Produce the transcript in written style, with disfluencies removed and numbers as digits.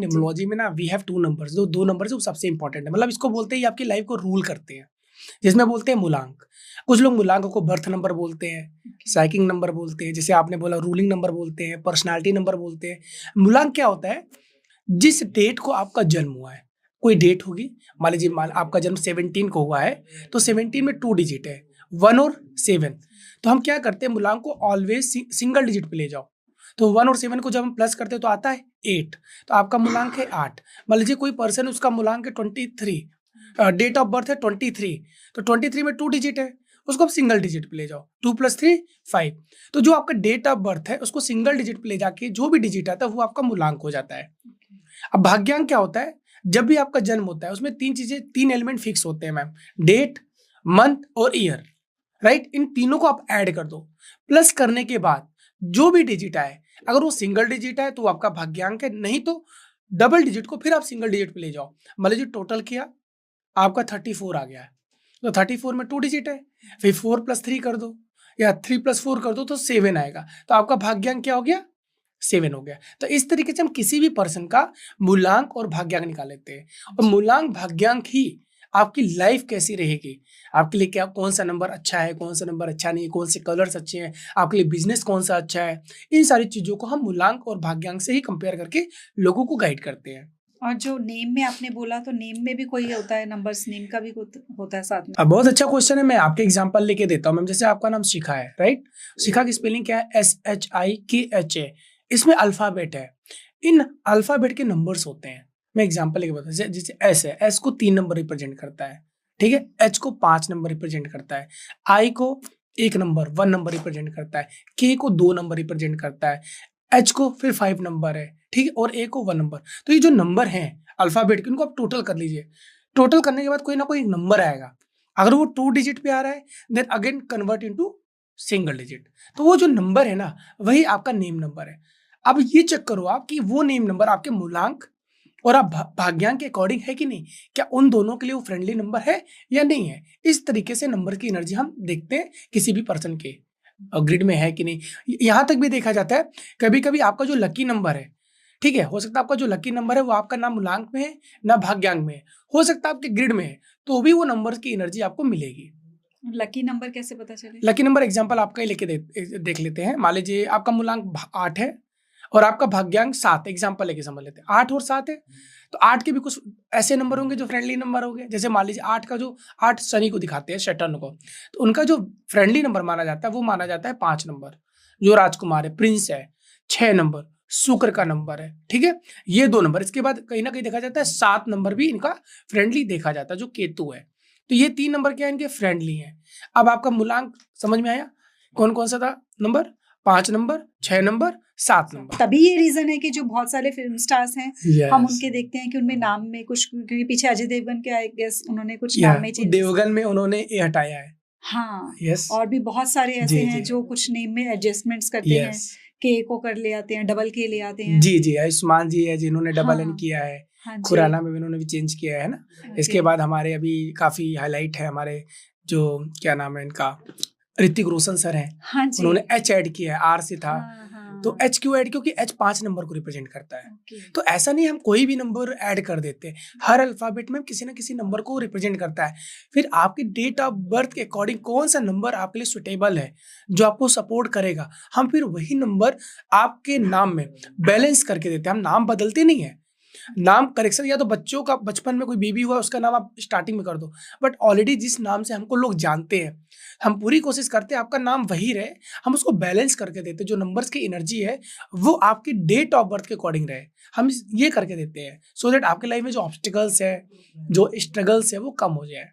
Numerology में ना we have two numbers, जो दो नंबर्स वो सबसे इंपॉर्टेंट है, मतलब इसको बोलते हैं ये आपकी लाइफ को रूल करते हैं, जिसमें बोलते हैं मूलांक। कुछ लोग मूलांक को बर्थ नंबर बोलते हैं, साइकिंग नंबर बोलते हैं, जैसे आपने बोला रूलिंग नंबर बोलते हैं, पर्सनालिटी नंबर बोलते हैं। मूलांक क्या होता है? जिस डेट को आपका जन्म हुआ है, कोई डेट होगी, मान लीजिए आपका जन्म 17 को हुआ है, तो 17 में 2 डिजिट है, 1 और 7। तो हम क्या करते हैं, मूलांक को ऑलवेज सिंगल डिजिट पे ले जाओ। तो 1 और 7 को जब हम प्लस करते हैं तो आता है 8, तो आपका मूलांक है 8। मान लीजिए कोई पर्सन, उसका मूलांक है 23, डेट ऑफ बर्थ है 23, तो 23 में 2 डिजिट है, उसको आप सिंगल डिजिट पे ले जाओ, 2 + 3 5। तो जो आपका डेट ऑफ बर्थ है उसको सिंगल डिजिट पे ले जाके जो भी डिजिट आता है वो आपका मूलांक हो जाता है। अब भाग्यांक क्या होता है? जब भी आपका जन्म होता है उसमें 3 चीजें, 3 एलिमेंट फिक्स होते हैं मैम, डेट, मंथ और ईयर, राइट? इन तीनों को आप ऐड कर दो, प्लस करने के बाद जो भी डिजिट आए, अगर वो सिंगल डिजिट है तो वो आपका भाग्यांक है, नहीं तो डबल डिजिट को फिर आप सिंगल डिजिट पे ले जाओ। मान लीजिए टोटल किया, आपका 34 आ गया है, तो 34 में 2 डिजिट है, फिर 4 + 3 कर दो या 3 + 4 कर दो तो 7 आएगा, तो आपका भाग्यांक क्या हो गया? 7 हो गया। तो इस तरीके से हम किसी भी पर्सन का मूलांक और भाग्यांक निकाल लेते हैं, और मूलांक भाग्यांक ही आपकी लाइफ कैसी रहेगी, आपके लिए क्या, कौन सा नंबर अच्छा है, कौन सा नंबर अच्छा नहीं है, कौन से कलर्स अच्छे हैं, आपके लिए बिजनेस कौन सा अच्छा है, इन सारी चीजों को हम मूलांक और भाग्यांक से ही कंपेयर करके लोगों को गाइड करते हैं। और जो नेम में आपने बोला, तो नेम में भी कोई होता है, नंबर्स नेम का भी होता है साथ में? अब बहुत अच्छा क्वेश्चन है, मैं आपके एग्जांपल लेके देता हूँ मैम। जैसे आपका नाम शिखा है, राइट? शिखा की स्पेलिंग क्या है? SHIKHA। इसमें अल्फाबेट है, इन अल्फाबेट के नंबर्स होते हैं। मैं एग्जांपल लेके बताता हूँ, जैसे एस है, एस को 3 नंबर रिप्रेजेंट करता है, ठीक है? एच को 5 नंबर रिप्रेजेंट करता है, आई को 1 नंबर 1 नंबर रिप्रेजेंट करता है, के को 2 नंबर रिप्रेजेंट करता है, एच को फिर 5 नंबर है, ठीक है, और ए को 1 नंबर। तो ये जो नंबर हैं अल्फाबेट के, उनको आप टोटल कर लीजिए। टोटल करने के बाद कोई ना कोई नंबर आएगा, अगर वो 2 डिजिट पे आ रहा है then again convert into single digit, तो वो जो नंबर है ना वही आपका नेम नंबर है। अब ये चेक करो आप कि वो नेम नंबर आपके मूलांक और आप भाग्यांक के अकॉर्डिंग है कि नहीं, क्या उन दोनों के लिए वो फ्रेंडली नंबर है या नहीं है। इस तरीके से नंबर की एनर्जी हम देखते हैं किसी भी पर्सन के ग्रिड में है कि नहीं। यहाँ तक भी देखा जाता है, कभी कभी आपका जो लकी नंबर है, ठीक है, हो सकता है आपका जो लकी नंबर है वो आपका ना मूलांक में है ना भाग्यांक में है, हो सकता है आपके ग्रिड में है, तो भी वो नंबर की एनर्जी आपको मिलेगी। लकी नंबर कैसे पता चले? लकी नंबर एग्जांपल आपका ही लेके देख लेते हैं। मान लीजिए आपका मूलांक 8 है और आपका भाग्यांक 7, एग्जांपल लेके समझ लेते हैं। 8 और 7 है, तो 8 के भी कुछ ऐसे नंबर होंगे जो फ्रेंडली नंबर होंगे। जैसे मान लीजिए 8 का जो 8 शनि को दिखाते हैं, सैटर्न को, तो उनका जो फ्रेंडली नंबर माना जाता है वो माना जाता है 5 नंबर, जो राजकुमार है, प्रिंस है। 6 नंबर शुक्र का नंबर है, ठीक है, ये 2 नंबर। इसके बाद कहीं ना कहीं देखा जाता है 7 नंबर भी इनका फ्रेंडली देखा जाता है, जो केतु है। तो ये 3 नंबर क्या है, इनके फ्रेंडली हैं। अब आपका मूलांक समझ में आया, कौन कौन सा था नंबर? 5 number, 6 number, 7 number. तभी ये रीजन है कि जो बहुत सारे फिल्म स्टार्स हैं, Yes. हम उनके देखते हैं कि उनमें नाम में कुछ, क्योंकि पीछे अजय देवगन के आई गेस उन्होंने कुछ नाम में चेंज, देवगन में उन्होंने ए हटाया है। हाँ, यस। और भी बहुत सारे ऐसे हैं जो कुछ नेम में एडजस्टमेंट्स करते हैं, के को कर ले आते हैं, डबल के ले आते हैं। जी जी, आयुष्मान जी है जिन्होंने डबल एन हाँ, किया है, हाँ खुराना में भी उन्होंने भी चेंज किया है ना। इसके बाद हमारे अभी काफी हाईलाइट है हमारे, जो क्या नाम है इनका, ऋतिक रोशन सर हैं, हाँ जी, उन्होंने एच ऐड किया है, आर से था। हाँ, तो एच क्यों ऐड? क्योंकि एच 5 नंबर को रिप्रेजेंट करता है। तो ऐसा नहीं हम कोई भी नंबर ऐड कर देते हैं, हर अल्फाबेट में किसी ना किसी नंबर को रिप्रेजेंट करता है। फिर आपकी डेट ऑफ बर्थ के अकॉर्डिंग कौन सा नंबर आपके लिए सुटेबल है, जो आपको सपोर्ट करेगा, हम फिर वही नंबर आपके नाम में बैलेंस करके देते हैं। हम नाम बदलते नहीं है, नाम करेक्शन या तो बच्चों का, बचपन में कोई बेबी हुआ उसका नाम आप स्टार्टिंग में कर दो, बट ऑलरेडी जिस नाम से हमको लोग जानते हैं, हम पूरी कोशिश करते हैं आपका नाम वही रहे, हम उसको बैलेंस करके देते हैं। जो नंबर्स की एनर्जी है वो आपकी डेट ऑफ बर्थ के अकॉर्डिंग रहे, हम ये करके देते हैं, सो दैट आपके लाइफ में जो ऑब्स्टिकल्स है, जो स्ट्रगल्स है वो कम हो जाए।